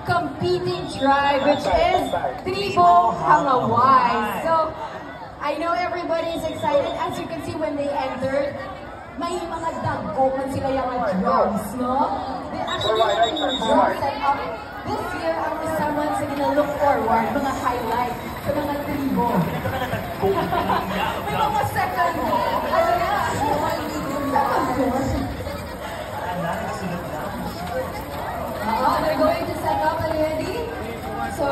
Competing tribe, which is Tribo Hangaway. So, I know everybody is excited. As you can see, when they entered, may mga dagko man sila yung drums, no? They actually have their drums set up this year ang kasama sa gina-look forward, mga highlight sa mga tribo. May mga second, ano na, they're going to set up already. So,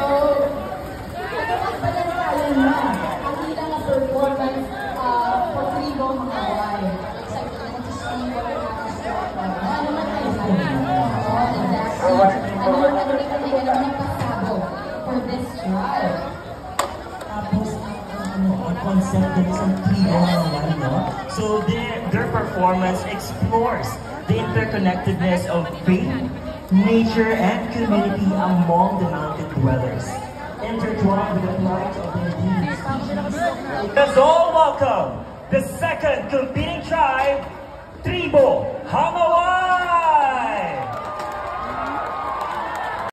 balantayan na ang ilang performance for Tribo Hangaway. Excited naman to see what will happen. Ano man ay exactly. Ano man pasabog for this tribe. Tapos, ang concept din sa Tribo Hangaway, no? So, their performance explores the interconnectedness of faith, nature, and community among the mountain dwellers, intertwined with the plight of the indigenous species. Let's all welcome the second competing tribe, Tribo Hangaway!